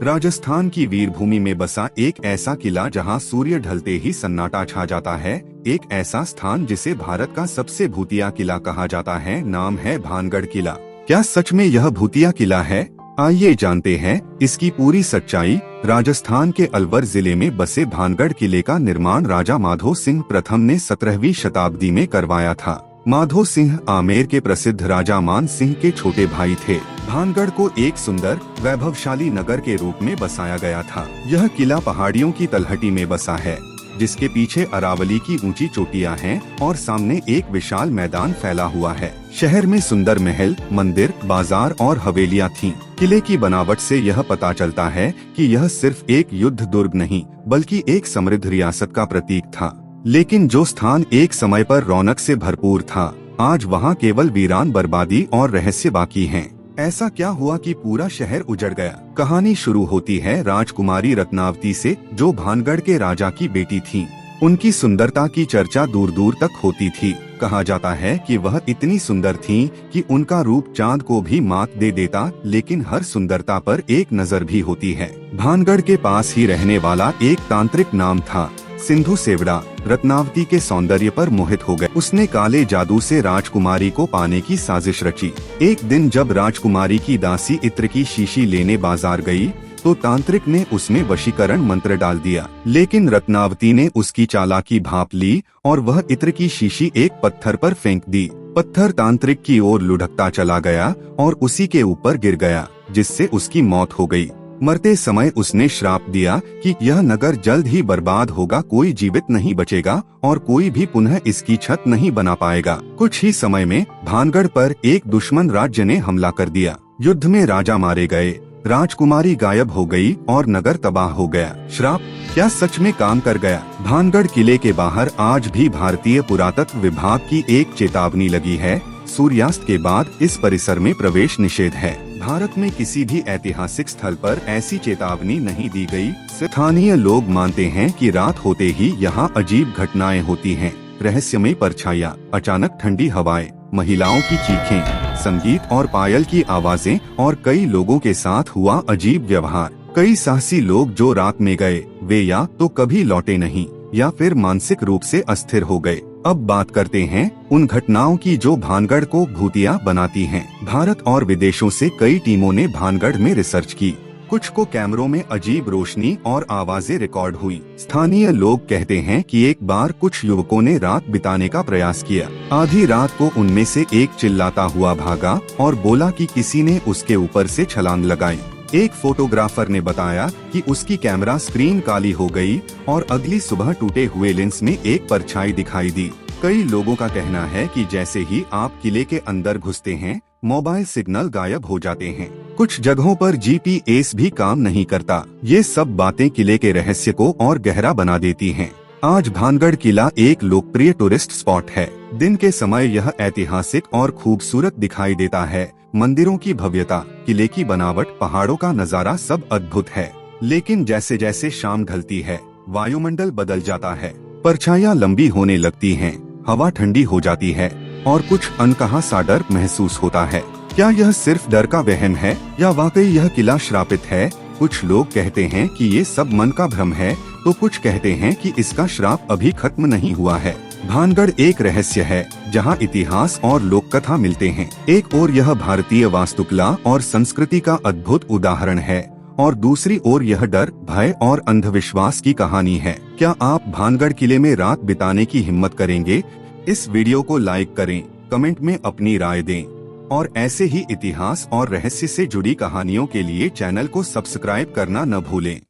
राजस्थान की वीरभूमि में बसा एक ऐसा किला जहां सूर्य ढलते ही सन्नाटा छा जाता है। एक ऐसा स्थान जिसे भारत का सबसे भूतिया किला कहा जाता है। नाम है भानगढ़ किला। क्या सच में यह भूतिया किला है? आइए जानते हैं इसकी पूरी सच्चाई। राजस्थान के अलवर जिले में बसे भानगढ़ किले का निर्माण राजा माधो सिंह प्रथम ने 17वीं शताब्दी में करवाया था। माधो सिंह आमेर के प्रसिद्ध राजा मान सिंह के छोटे भाई थे। भानगढ़ को एक सुंदर वैभवशाली नगर के रूप में बसाया गया था। यह किला पहाड़ियों की तलहटी में बसा है, जिसके पीछे अरावली की ऊंची चोटियां हैं और सामने एक विशाल मैदान फैला हुआ है। शहर में सुंदर महल, मंदिर, बाजार और हवेलियां थीं। किले की बनावट से यह पता चलता है कि यह सिर्फ एक युद्ध दुर्ग नहीं, बल्कि एक समृद्ध रियासत का प्रतीक था। लेकिन जो स्थान एक समय पर रौनक से भरपूर था, आज वहाँ केवल वीरान, बर्बादी और रहस्य बाकी हैं। ऐसा क्या हुआ कि पूरा शहर उजड़ गया? कहानी शुरू होती है राजकुमारी रत्नावती से, जो भानगढ़ के राजा की बेटी थीं। उनकी सुंदरता की चर्चा दूर दूर तक होती थी। कहा जाता है कि वह इतनी सुंदर थीं कि उनका रूप चांद को भी मात दे देता। लेकिन हर सुंदरता पर एक नजर भी होती है। भानगढ़ के पास ही रहने वाला एक तांत्रिक नाम था सिंधु सेवड़ा रत्नावती के सौंदर्य पर मोहित हो गए। उसने काले जादू से राजकुमारी को पाने की साजिश रची। एक दिन जब राजकुमारी की दासी इत्र की शीशी लेने बाजार गई, तो तांत्रिक ने उसमें वशीकरण मंत्र डाल दिया। लेकिन रत्नावती ने उसकी चालाकी भांप ली और वह इत्र की शीशी एक पत्थर पर फेंक दी। पत्थर तांत्रिक की ओर लुढ़कता चला गया और उसी के ऊपर गिर गया, जिससे उसकी मौत हो गई। मरते समय उसने श्राप दिया कि यह नगर जल्द ही बर्बाद होगा, कोई जीवित नहीं बचेगा और कोई भी पुनः इसकी छत नहीं बना पाएगा। कुछ ही समय में भानगढ़ पर एक दुश्मन राज्य ने हमला कर दिया। युद्ध में राजा मारे गए, राजकुमारी गायब हो गई और नगर तबाह हो गया। श्राप क्या सच में काम कर गया? भानगढ़ किले के बाहर आज भी भारतीय पुरातत्व विभाग की एक चेतावनी लगी है। सूर्यास्त के बाद इस परिसर में प्रवेश निषेध है। भारत में किसी भी ऐतिहासिक स्थल पर ऐसी चेतावनी नहीं दी गई। स्थानीय लोग मानते हैं कि रात होते ही यहाँ अजीब घटनाएं होती हैं। रहस्यमय परछाइयां, अचानक ठंडी हवाएं, महिलाओं की चीखें, संगीत और पायल की आवाजें और कई लोगों के साथ हुआ अजीब व्यवहार। कई साहसी लोग जो रात में गए, वे या तो कभी लौटे नहीं या फिर मानसिक रूप से अस्थिर हो गए। अब बात करते हैं उन घटनाओं की जो भानगढ़ को भूतिया बनाती हैं। भारत और विदेशों से कई टीमों ने भानगढ़ में रिसर्च की। कुछ को कैमरों में अजीब रोशनी और आवाजें रिकॉर्ड हुई। स्थानीय लोग कहते हैं कि एक बार कुछ युवकों ने रात बिताने का प्रयास किया। आधी रात को उनमें से एक चिल्लाता हुआ भागा और बोला कि किसी ने उसके ऊपर से छलांग लगाई। एक फोटोग्राफर ने बताया कि उसकी कैमरा स्क्रीन काली हो गई और अगली सुबह टूटे हुए लेंस में एक परछाई दिखाई दी। कई लोगों का कहना है कि जैसे ही आप किले के अंदर घुसते हैं, मोबाइल सिग्नल गायब हो जाते हैं। कुछ जगहों पर जीपीएस भी काम नहीं करता। ये सब बातें किले के रहस्य को और गहरा बना देती हैं। आज भानगढ़ किला एक लोकप्रिय टूरिस्ट स्पॉट है। दिन के समय यह ऐतिहासिक और खूबसूरत दिखाई देता है। मंदिरों की भव्यता, किले की बनावट, पहाड़ों का नजारा सब अद्भुत है। लेकिन जैसे जैसे शाम ढलती है, वायुमंडल बदल जाता है। परछाइयां लंबी होने लगती हैं, हवा ठंडी हो जाती है और कुछ अनकहा सा डर महसूस होता है। क्या यह सिर्फ डर का वहम है या वाकई यह किला श्रापित है? कुछ लोग कहते हैं कि ये सब मन का भ्रम है, तो कुछ कहते हैं कि इसका श्राप अभी खत्म नहीं हुआ है। भानगढ़ एक रहस्य है जहां इतिहास और लोक कथा मिलते हैं। एक ओर यह भारतीय वास्तुकला और संस्कृति का अद्भुत उदाहरण है और दूसरी ओर यह डर, भय और अंधविश्वास की कहानी है। क्या आप भानगढ़ किले में रात बिताने की हिम्मत करेंगे? इस वीडियो को लाइक करें, कमेंट में अपनी राय दें और ऐसे ही इतिहास और रहस्य से जुड़ी कहानियों के लिए चैनल को सब्सक्राइब करना न भूलें।